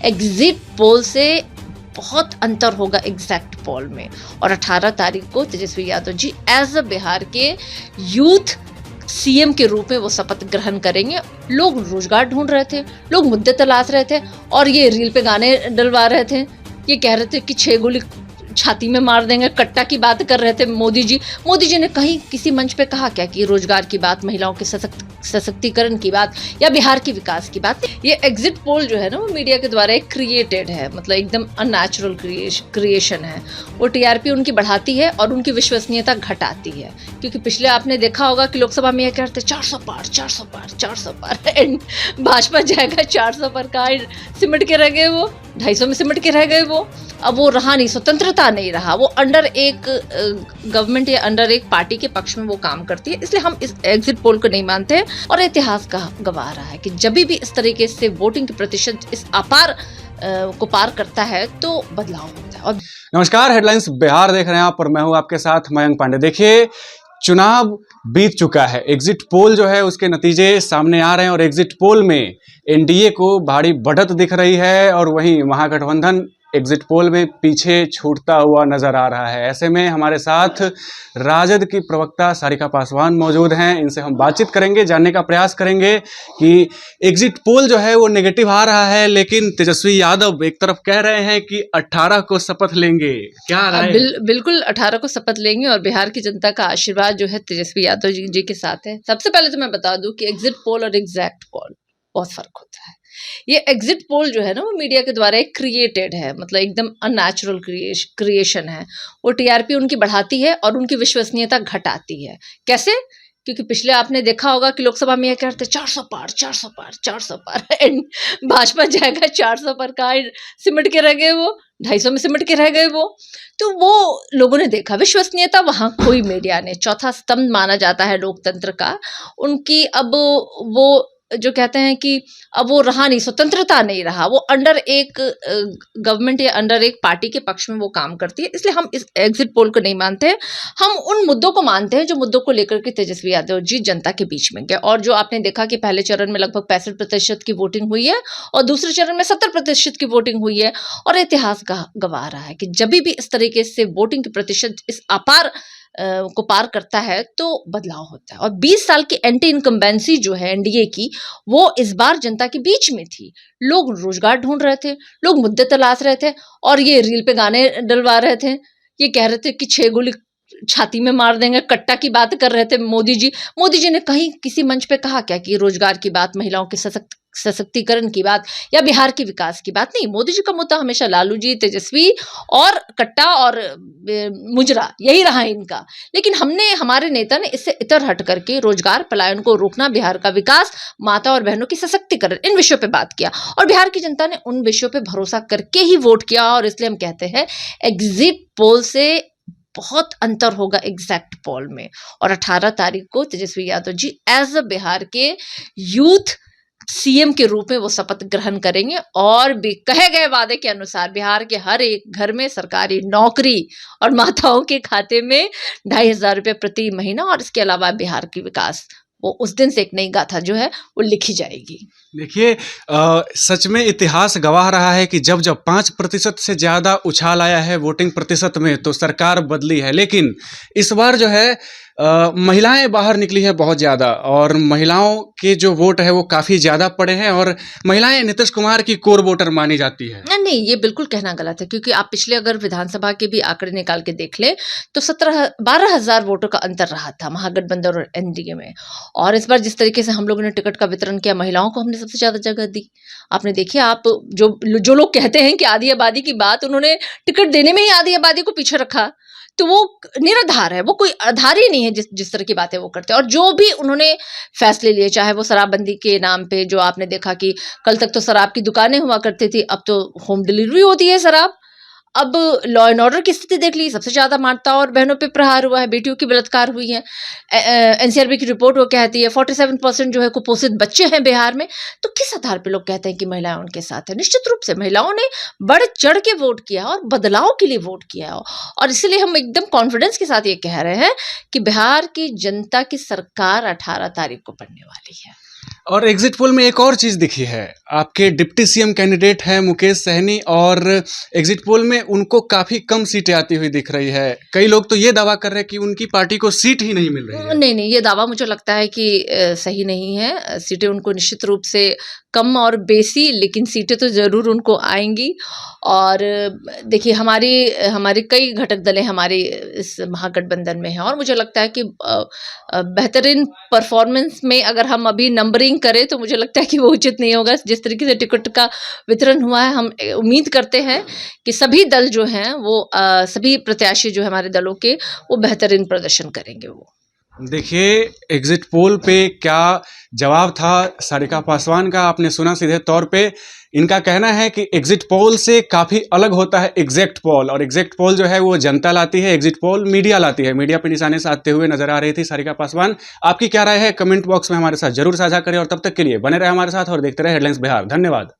Exit poll से बहुत अंतर होगा एग्जैक्ट पोल में। और 18 तारीख को तेजस्वी यादव जी एज अ बिहार के यूथ सीएम के रूप में वो शपथ ग्रहण करेंगे। लोग रोजगार ढूंढ रहे थे, लोग मुद्दे तलाश रहे थे और ये रील पे गाने डलवा रहे थे। ये कह रहे थे कि 6 गोली छाती में मार देंगे, कट्टा की बात कर रहे थे मोदी जी ने कहीं किसी मंच पे कहा क्या कि रोजगार की बात, महिलाओं के सशक्तिकरण की बात या बिहार के विकास की बात। ये एग्जिट पोल जो है ना वो मीडिया के द्वारा एक क्रिएटेड है, मतलब एकदम अननेचुरल क्रिएशन है। वो टीआरपी उनकी बढ़ाती है और उनकी विश्वसनीयता घटाती है, क्योंकि पिछले आपने देखा होगा कि लोकसभा में ये कहते 400 पार 400 पार 400 पार एंड भाजपा जाएगा 400 पर का सिमट के रह गए, वो 250 में सिमट के रह गए। वो अब वो रहा नहीं, स्वतंत्रता नहीं रहा, वो अंडर एक गवर्नमेंट या अंडर एक पार्टी के पक्ष में वो काम करती है। इसलिए हम इस एग्जिट पोल को नहीं मानते हैं और इतिहास का गवाह रहा है कि जब भी इस तरीके से वोटिंग के प्रतिशत इस अपार को पार करता है तो बदलाव होता है। और नमस्कार, हेडलाइंस बिहार देख रहे हैं आप और मैं हूं आपके साथ मयंक पांडे। देखिए, चुनाव बीत चुका है, एग्जिट पोल जो है उसके नतीजे सामने आ रहे हैं और एग्जिट पोल में एनडीए को भारी बढ़त दिख रही है और वहीं महागठबंधन एग्जिट पोल में पीछे छूटता हुआ नजर आ रहा है। ऐसे में हमारे साथ राजद की प्रवक्ता सारिका पासवान मौजूद हैं। इनसे हम बातचीत करेंगे, जानने का प्रयास करेंगे कि एग्जिट पोल जो है वो नेगेटिव आ रहा है, लेकिन तेजस्वी यादव एक तरफ कह रहे हैं कि 18 को शपथ लेंगे। क्या राय? बिल्कुल 18 को शपथ लेंगे और बिहार की जनता का आशीर्वाद जो है तेजस्वी यादव जी के साथ है। सबसे पहले तो मैं बता दूं कि एग्जिट पोल और एग्जैक्ट पोल बहुत फर्क होता है। ये एग्जिट पोल जो है ना वो मीडिया के द्वारा एक क्रिएटेड है, मतलब एकदम अननेचुरल क्रिएशन है। वो टीआरपी उनकी बढ़ाती है और उनकी विश्वसनीयता घटाती है। कैसे? क्योंकि पिछले आपने देखा होगा कि लोकसभा में ये कहते 400 पार 400 पार 400 पार एंड भाजपा जाएगा 400 पर का सिमट के रह गए, वो 250 में सिमट के रह गए। वो तो वो लोगों ने देखा, विश्वसनीयता वहां खोई मीडिया ने। चौथा स्तंभ माना जाता है लोकतंत्र का उनकी। अब वो जो कहते हैं कि अब वो रहा नहीं, स्वतंत्रता नहीं रहा, वो अंडर एक गवर्नमेंट या अंडर एक पार्टी के पक्ष में वो काम करती है। इसलिए हम इस एग्जिट पोल को नहीं मानते हैं। हम उन मुद्दों को मानते हैं जो मुद्दों को लेकर के तेजस्वी यादव जी जनता के बीच में गए। और जो आपने देखा कि पहले चरण में लगभग 65% की वोटिंग हुई है और दूसरे चरण में 70% की वोटिंग हुई है। और इतिहास का गवाह रहा है कि जब भी इस तरीके से वोटिंग के प्रतिशत इस अपार को पार करता है तो बदलाव होता है। और 20 साल की एंटी इनकम्बेंसी जो है एनडीए की, वो इस बार जनता के बीच में थी। लोग रोजगार ढूंढ रहे थे, लोग मुद्दे तलाश रहे थे और ये रील पे गाने डलवा रहे थे। ये कह रहे थे कि 6 गोली छाती में मार देंगे, कट्टा की बात कर रहे थे मोदी जी ने कहीं किसी मंच पे कहा क्या कि रोजगार की बात, महिलाओं के सशक्तिकरण की बात या बिहार के विकास की बात। नहीं, मोदी जी का मुद्दा हमेशा लालू जी, तेजस्वी और कट्टा और मुजरा यही रहा इनका। लेकिन हमारे नेता ने इससे इतर हट करके रोजगार पलायन को रोकना, बिहार का विकास, माता और बहनों की सशक्तिकरण, इन विषयों पे बात किया और बिहार की जनता ने उन विषयों पे भरोसा करके ही वोट किया। और इसलिए हम कहते हैं एग्जिट पोल से बहुत अंतर होगा एग्जैक्ट पोल में। और 18 तारीख को तेजस्वी यादव जी एज अ बिहार के यूथ सीएम के रूप में वो शपथ ग्रहण करेंगे और भी कहे गए वादे के अनुसार बिहार के हर एक घर में सरकारी नौकरी और माताओं के खाते में 2,500 रुपये प्रति महीना। और इसके अलावा बिहार की विकास, वो उस दिन से एक नई गाथा जो है वो लिखी जाएगी। देखिए, सच में इतिहास गवाह रहा है कि जब 5% से ज़्यादा उछाल आया है वोटिंग प्रतिशत में तो सरकार बदली है। लेकिन इस बार जो है महिलाएं बाहर निकली है बहुत ज़्यादा और महिलाओं के जो वोट है वो काफ़ी ज़्यादा पड़े हैं और महिलाएं नीतीश कुमार की कोर वोटर मानी जाती है। नहीं, ये बिल्कुल कहना गलत है, क्योंकि आप पिछले अगर विधानसभा के भी आंकड़े निकाल के देख ले तो 12,000 वोटों का अंतर रहा था महागठबंधन और एनडीए में। और इस बार जिस तरीके से हम लोगों ने टिकट का वितरण किया, महिलाओं को हमने सबसे ज़्यादा जगह दी। आपने देखिए, आप जो लोग कहते हैं कि आधी आबादी की बात, उन्होंने टिकट देने में ही आधी आबादी को पीछे रखा, तो वो निराधार है, वो कोई आधार ही नहीं है जिस तरह की बातें वो करते हैं। और जो भी उन्होंने फैसले लिए, चाहे वो शराबबंदी के नाम पे, जो आपने देखा कि कल तक तो शराब की दुकानें हुआ करती थी, अब तो होम डिलीवरी होती है शराब। अब लॉ एंड ऑर्डर की स्थिति देख ली, सबसे ज्यादा माता और बहनों पे प्रहार हुआ है, बेटियों की बलात्कार हुई है। एनसीआरबी की रिपोर्ट वो कहती है 47% जो है कुपोषित बच्चे हैं बिहार में। तो किस आधार पे लोग कहते हैं कि महिलाएं उनके साथ है? निश्चित रूप से महिलाओं ने बढ़ चढ़ के वोट किया और बदलाव के लिए वोट किया। और इसलिए हम एकदम कॉन्फिडेंस के साथ ये कह रहे हैं कि बिहार की जनता की सरकार 18 तारीख को बनने वाली है। और एग्जिट पोल में एक और चीज दिखी है, आपके डिप्टी सीएम कैंडिडेट हैं मुकेश सहनी, और एग्जिट पोल में उनको काफी कम सीटें आती हुई दिख रही है। कई लोग तो ये दावा कर रहे हैं कि उनकी पार्टी को सीट ही नहीं मिल रही है। नहीं, ये दावा मुझे लगता है कि सही नहीं है। सीटें उनको निश्चित रूप से कम और बेसी, लेकिन सीटें तो ज़रूर उनको आएँगी। और देखिए, हमारे कई घटक दलें हमारे इस महागठबंधन में हैं, और मुझे लगता है कि बेहतरीन परफॉर्मेंस में अगर हम अभी नंबरिंग करें तो मुझे लगता है कि वो उचित नहीं होगा। जिस तरीके से टिकट का वितरण हुआ है, हम उम्मीद करते हैं कि सभी दल जो हैं वो सभी प्रत्याशी जो हैं हमारे दलों के, वो बेहतरीन प्रदर्शन करेंगे वो। देखिए, एग्जिट पोल पे क्या जवाब था सारिका पासवान का, आपने सुना सीधे तौर पे। इनका कहना है कि एग्जिट पोल से काफ़ी अलग होता है एग्जैक्ट पोल, और एग्जैक्ट पोल जो है वो जनता लाती है, एग्जिट पोल मीडिया लाती है। मीडिया पे निशाने साधते हुए नजर आ रही थी सारिका पासवान। आपकी क्या राय है, कमेंट बॉक्स में हमारे साथ जरूर साझा करें, और तब तक के लिए बने रहे हमारे साथ और देखते रहे हेडलाइंस बिहार। धन्यवाद।